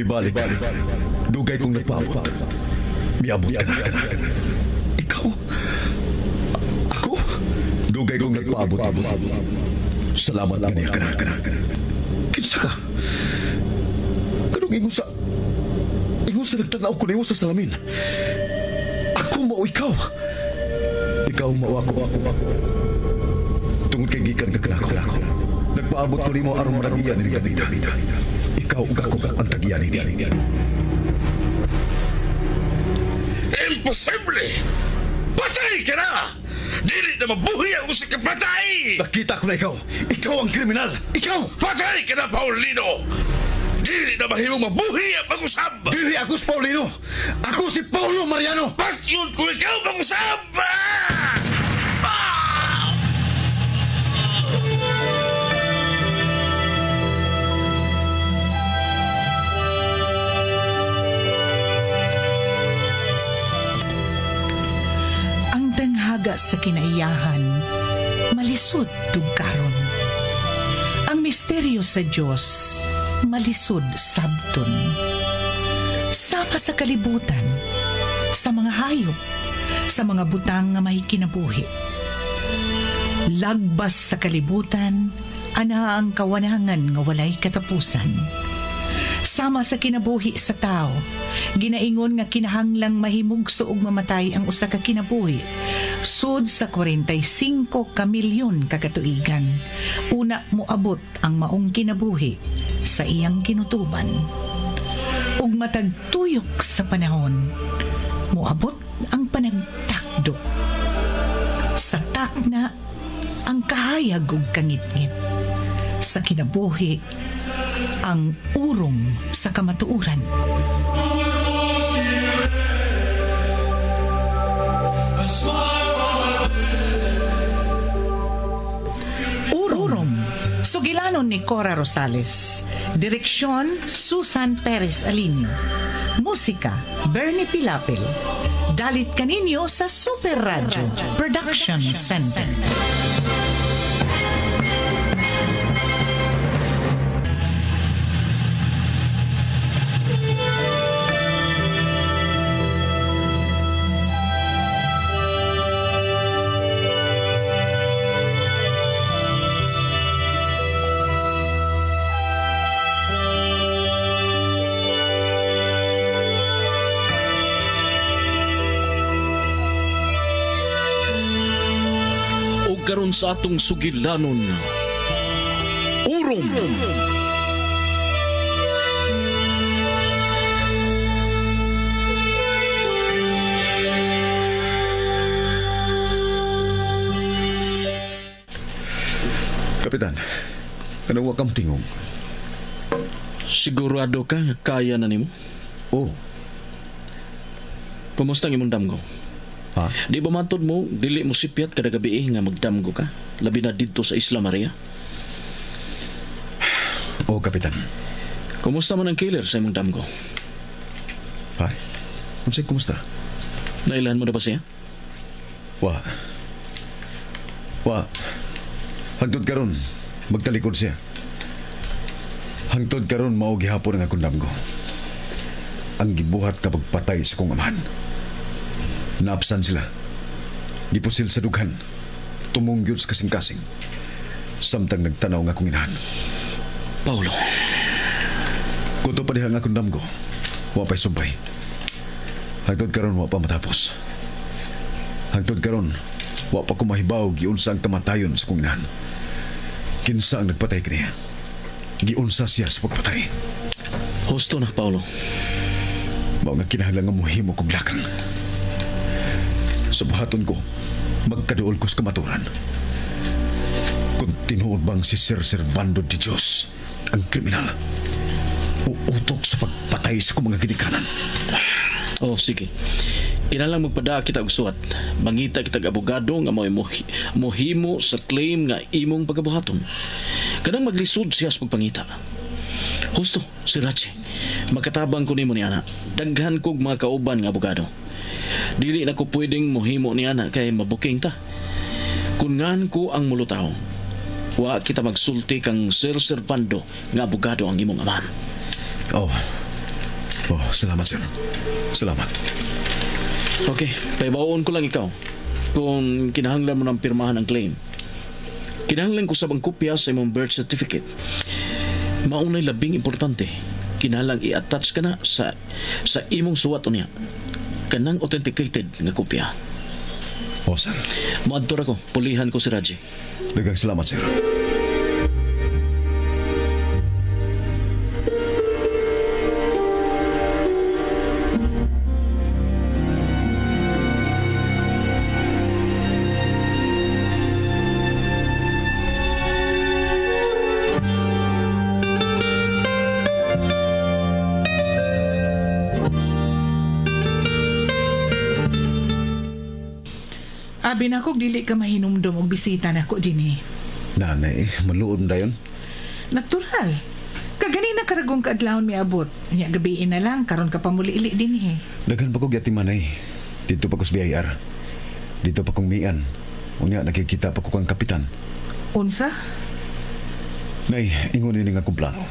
Mibalik. Dugay kong nagpaabot. Miabot ka na. Ikaw? Ako? Dugay kong nagpaabot. Salamat kaniya ka na. Kinsa ka? Kanong ingon sa nagtanaw ko na ingon sa salamin. Ako mao ikaw. Ikaw mao ako. Tungod kay gikan ka kanako. Nagpaabot ko nimo aron maragiyan ni Gabida. Ikaw ug ako ang tagiyan ni. Imposible! Patay ka na! Dili na mabuhi ang usik ka patay! Nakita ko na ikaw. Ikaw ang kriminal. Ikaw! Patay ka na, Paulino! Dili na mahimong mabuhi ang pag-usab! Dili ako si Paulino. Ako si Paulo Mariano. Bakit ko ikaw pag-usab! Sa kinaiyahan, malisod tugkaron. Ang misteryo sa Diyos, malisod sabton. Sama sa kalibutan, sa mga hayop, sa mga butang nga may kinabuhi. Lagbas sa kalibutan, ana ang kawanangan nga walay katapusan. Sama sa kinabuhi sa tao, ginaingon nga kinahanglang mahimugso ug mamatay ang usa ka kinabuhi sud sa 45 ka milyon kakatuigan. Una moabot ang maong kinabuhi sa iyang kinutuban. Ug matag tuyok sa panahon, moabot ang panagtakdo. Sa takna ang kahayag ug kangitngit. Sa kinabuhi ang urong sa kamatuuran. Urong, sugilanon ni Cora Rosales. Direksyon, Susan Perez Alinio. Musika, Bernie Pilapil. Dalit kaninyo sa Super Radio Production Center. Karon sa atong sugilanon, urong. Kapitan, kanawa kang tingog. Sigurado ka nga kaya na nimo? Oh. Kumusta ang imong damgo? Ha? Di ba matod mo, dili mo sipiat kada gabi nga magdamgo ka? Labi na dito sa Isla Maria? Oo, Kapitan. Kumusta man ang killer sa imong damgo? Ha? Unsay kumusta? Nailan mo na ba siya? Wa. Hangtod karon, magtalikod siya. Hangtod karon mao gihapon ang akong damgo. Ang gibuhat kapag patay sa kong amahan. Naapsan sila. Gipusil sa dughan. Tumungyod sa kasing-kasing. Samtang nagtanaw nga akong inahan. Paulo. Kuto pa diha nga akong damgo. Wa pa'y sumpay. Hangtod karon wa pa matapos. Hangtod karon wa pa kumahibaw giunsa ang kamatayon sa kong inahan. Kinsa ang nagpatay kaniya. Giunsa siya sa pagpatay. Husto na, Paulo. Mao nga kinahanglan nga mohimo kog lakang. Sa buhaton ko, magkaduol ko sa kamaturan. Kung tinuod bang si Sir Servando de Dios, ang kriminal, uutok sa pagpatay sa kong mga ginikanan. Oh, sige. Kinalang magpada kita og suwat. Mangita kitag abogado nga mohimo sa claim nga imong pagabuhaton. Kanang maglisod siya sa pagpangita. Husto, si Rache. Magkatabang ko nimo ni ana. Daghan kog mga kauban nga abogado. Dili na ko pwedeng mohimo ni ana kay mabuking ta. Kung ngan ko ang mulutaw, wa kita magsulti kang Sir Servando nga abogado ang imong amahan. Oh, Oh, salamat, sir. Salamat. Okay, paibaon ko lang ikaw. Kung kinahanglan mo ng pirmahan ang claim, kinahanglan ko sa bang kopya sa imong birth certificate. Maunay labing importante, kinahanglan i-attach ka na sa imong suwat unya. Kanang authenticated nga kopya. Oh, sir. Maadtor ako, pulihan ko si Raji. Daghang salamat, sir. Abi na kog dili ka mahinumdum og bisita nako dinhi. Nanay, maluod na yun. Natural. Kagani na karagong kaadlawon miabot. Nya gabiin na lang karon ka pamuli-ili dinhi. Daghan pa ko gyati manay. Dito pa ko sa BIR. Dito pa kong mian. Unya nakikita pa ko kang kapitan. Unsa? Nay, ingon ini nga kong plano.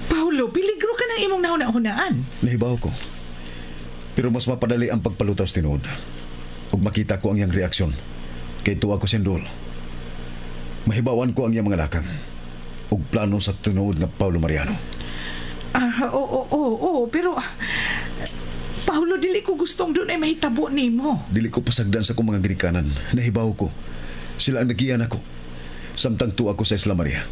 Paulo, piligro ka ng imong nahuna-hunaan. Nahibaw ko. Pero mas mapadali ang pagpalutas tinuod. Ug makita ko ang iyang reaksyon. Kay tuwa ko sendol. Mahibawan ko ang iyang mga lakang. Ug plano sa tinuod nga Paulo Mariano. Oo, pero Paulo, dili ko gustong doon ay mahitabo nimo. Dili ko pasagdan sa kong mga ginikanan. Nahibaw ko. Sila ang nagiyan ako. Samtang tuwa ko sa Isla Maria.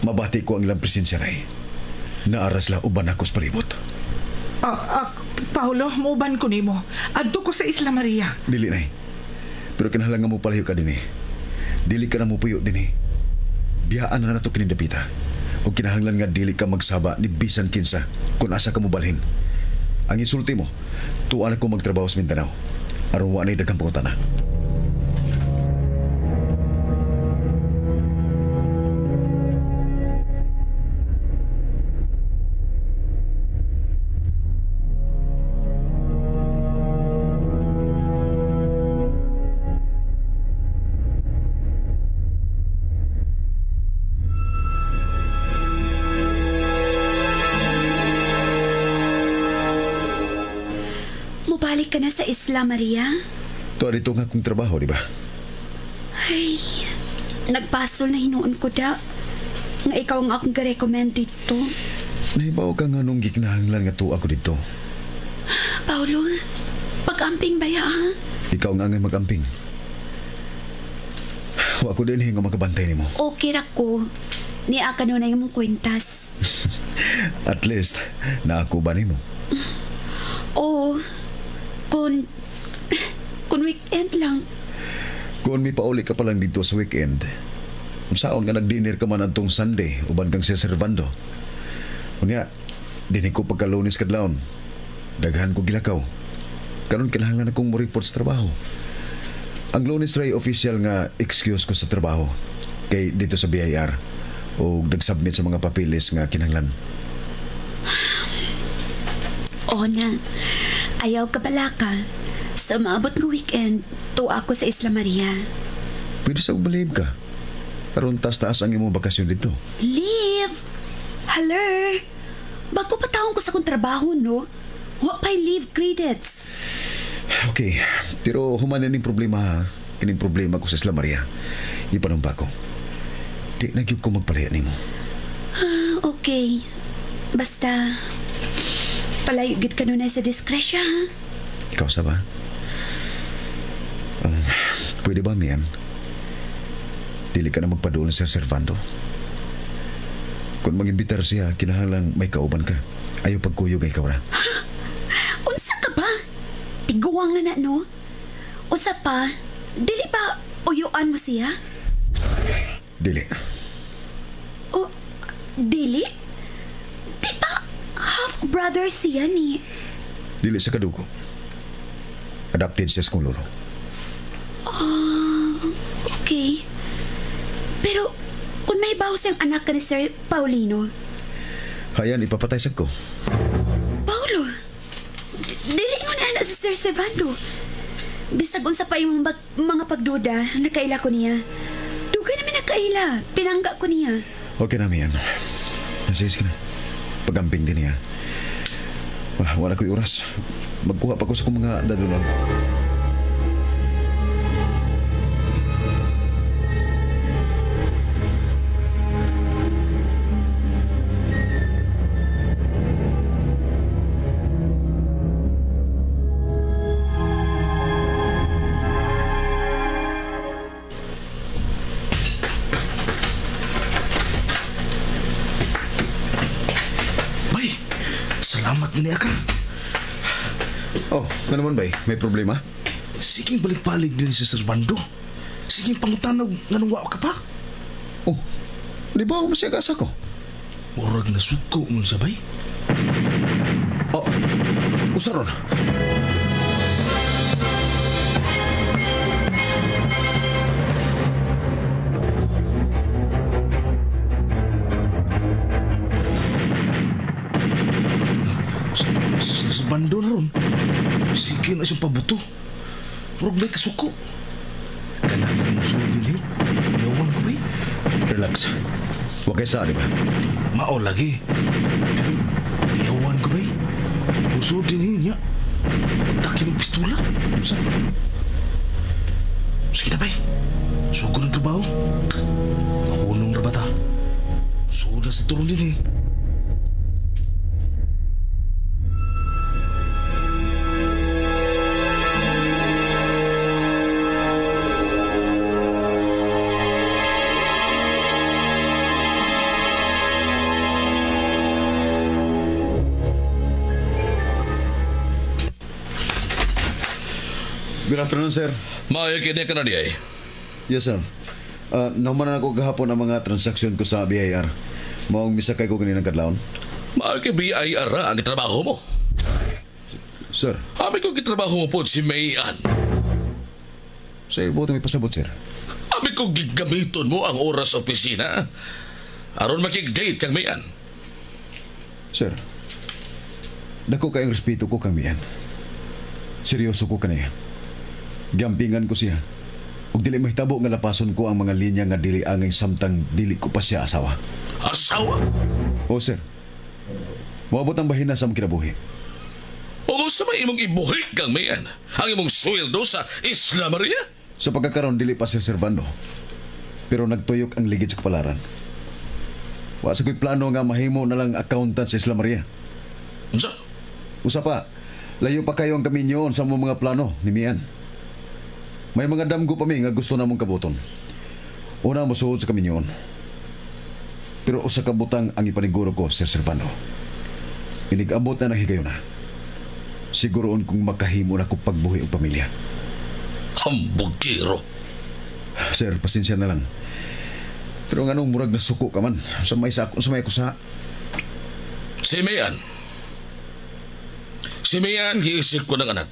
Mabati ko ang ilang presensya ray. Naaras la uban ako sa palibot. Paulo, muuban ko nimo. Adto ko sa Isla Maria. Dili nay. Pero kinahanglan nga mo palayo ka dinhi. Dili ka na mo puyo dinhi. Biyaan na nato kinindapita. O kinahanglan nga dili ka magsaba ni bisan kinsa kung asa ka mo balhin. Ang insulti mo, tuwa ko magtrabaho sa Mindanao. Aron wa nay daghang pangutana. Mubalik ka na sa Isla Maria? Tuwa dito nga kong trabaho, di ba? Ay, nagpasol na hinuon ko da. Nga ikaw ang akong ga-recommend dito. Nahibaw ka nga nung gikinahanglan nga tuwa ko dito. Paulo, pag-amping ba ya, ha? Ikaw nga ngay mag-amping. Wa ko din nga makabantay nimo. Okay ra ko. Niya ka nun na yung mong kwentas. At least, naakuba nimo. Oo. Kung weekend lang. Kung may pauli ka pa lang dito sa weekend, saon nga nag-dinner ka man atong Sunday, uban kang Sir Servando. Unya, dinig ko pagka-Lunes kadlawon. Daghan ko gilakaw. Karon kinahanglan akong mo-report sa trabaho. Ang Lunes ray official nga excuse ko sa trabaho. Kay dito sa BIR o nag-submit sa mga papilis nga kinahanglan. Oo na. Ayaw ka pala ka. Sa maabot ng weekend, tuwa ako sa Isla Maria. Pwede sa ubalib ka. Karon taas-taas ang imong bakasyon dito. Leave! Hello? Bago pa taong ko sa kong trabaho, no? Wa pa'y leave credits. Okay, pero humanan ning problema ha. Kining problema ko sa Isla Maria. Ipanumpa ko. Di nagyug ko magpalaya nimo. Okay. Basta, palayugit ka nun sa diskrasya, ha? Ikaw sa ba? Pwede ba, Mian? Dili ka na magpaduol sa Servando. Kung mag-imbitar siya, kinahanglang may kauban ka. Ayaw pagkuyog ay ikaw na. Unsa ka ba? Tiguang na no? Usa pa, dili ba uyuan mo siya? Dili. O, dili? Di ba half-brother siya ni... Dili sa kadugo. Adopted siya sa kong lolo. Okay. Pero, kung may baho siyang anak ka ni Sir Paulino... Hayan, ipapatay sa ko. Paulo! Dili mo na anak si Sir Servando. Bisag unsa pa yung mga pagduda, nakaila ko niya. Dugay namin nakaila. Pinangga ko niya. Okay na, Mian. Nasayos ka na. Pagamping din niya. Wala ko'y oras. Magkuha pa ko sa kong mga dadulog. Bay, salamat gini akan. Oh, ano naman ba? May problema? Sige balik-balik din si Servando. Sige pangutanog nga nung wa ka pa. Oh, di ba ako masyagas ako? Murag na suko mo sa bay. Oh, usaron. Sa bando na ron. Sige na siyang pabuto. Murag may kasuko. Kana na yung musuod din yun. Yawan ko bay. Relax. Huwag kayo sa, di ba? Mao lagi. Pero yawan ko bay. Musuod din yun niya. Magtaki ng pistola. Usa. Sige na bay. Sugo ng trabaho. Nahunong na bata. Suod na sa turun din eh. Good afternoon, sir. Maayo kini ka na di ay. Yes, sir. Naumanan ako gahapon ang mga transaksyon ko sa BIR. Maong misakay ko kaninang kadlawon. Maayo kay BIR ang gitrabaho mo. Sir, Habi ko gitrabaho mo po si Mayan. sa ibuto may pasabot, sir. Habi ko gigamiton mo ang oras sa opisina. Aron makig-date kang Mayan. Sir, dako kayong respeto ko kang miyan. Seryoso ko kanaya. Gampingan ko siya. Ug dili mahitabo nga lapason ko ang mga linya nga dili angay samtang dili ko pa siya asawa. Asawa? O, sir. Moabot ang bahina sa mga kinabuhi. O sa may imong ibuhi kang Mayan ang imong sweldo sa Isla Maria? Sa pagkakaroon dili pa si Servando. Pero nagtuyok ang ligid sa kapalaran. Wa sa ko'y plano nga mahimo na lang accountant sa Isla Maria. Unsa? Usa pa, layo pa kayo ang kaminyoon sa mga plano ni Mian. May mga damgo pa mi nga gusto namong kabuton. Una mo suod sa kaminyoon. Pero usa ka butang ang ipaniguro ko, Sir Servando. Inig-abot na nahigayon na. Siguroon kung makahimo na ko pagbuhi og pamilya. Hambugiro. Sir, pasensya na lang. Pero nga nung murag na suko ka man. Sa may kusa. Si Mayan. Si Mayan, giisip ko ng anak.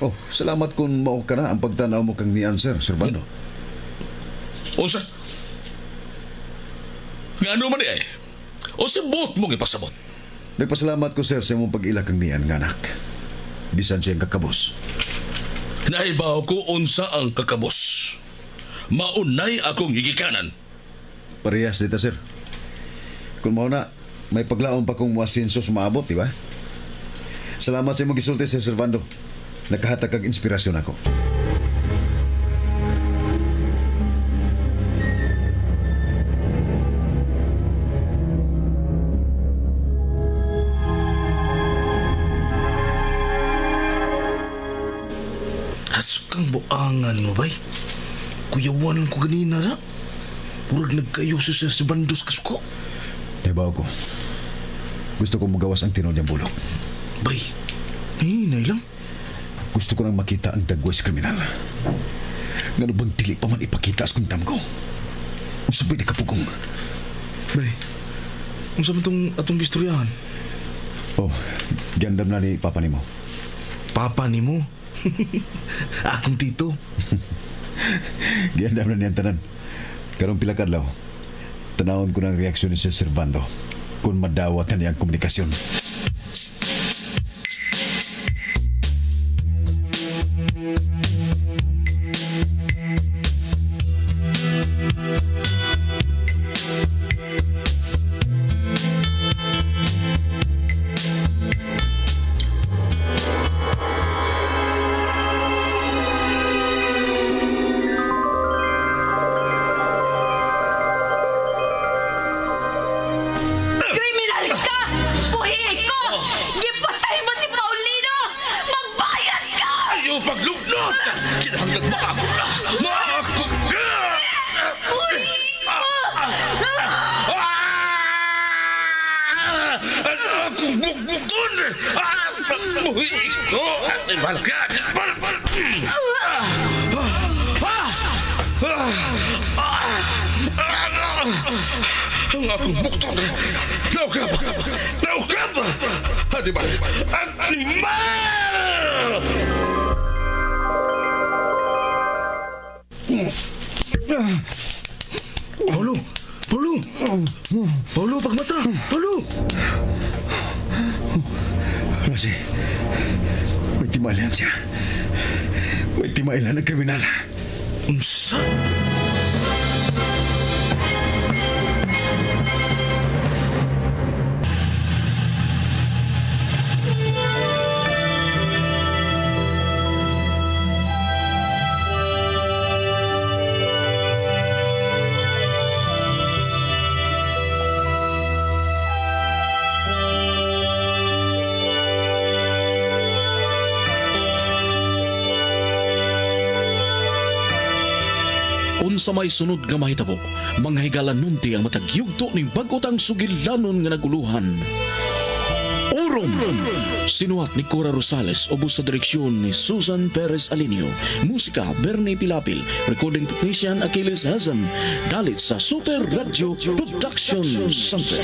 Oh, salamat kung mao ka na ang pagtanaw mo kang Mian, Sir Servando. Unsa? Nga ano man eh? O si bot mong ipasabot? Nagpasalamat ko, Sir, sa imong pag-ila kang Mian, nga anak. Bisan siyang kakabos. Naibaw ko unsa ang kakabos. Maunay akong higikanan. Parehas dito, Sir. Kung mao na, may paglaon pa kong muasinso sumaabot, di ba? Salamat sa imong gisulti, Sir Servando. Nakahatag kag inspirasyon ako. Hasukang buangan mo bay. Kuyawan ko ganina na. Purag nagkayo siya sa bandos kasuko. Dibaw ko. Gusto ko magawas ang tinod niyang bulok. Bay, hinay lang. Gusto ko nang makita ang dagway sa kriminal. Nga bang dili pa man ipakita sa kundam ko. Ang sabay na kapugong. Bay, unsa man atong gistoryahan? Oh, gandam na ni Papa nimo. Papa ni mo? Akong tito. Gandam na niyang tanan. Karong pila kadlaw, tanawon ko ng reaksyon ni Sir Servando kung madawat na niyang komunikasyon. mo paglunod! Kinahanglan mo ako na! Ako ka! Akong bukbukon! Buhi ko! Balkan! Ang akong bukton! Naukab! Naukab! Animal! Animal! Paulo! Paulo! Paulo, pagmata! Paulo! Kasi, may timailan siya. May timailan ng kriminal. Unsa? Unsa may sunod nga mahitabo, manghigalan nunti ang matagyugto ning bag-otang sugilanon nga naguluhan. Orom! Sinuhat ni Cora Rosales ubos sa direksyon ni Susan Perez Alinio. Musika Bernie Pilapil. Recording technician Achilles Hazam. Dalit sa Super Radio Production Center.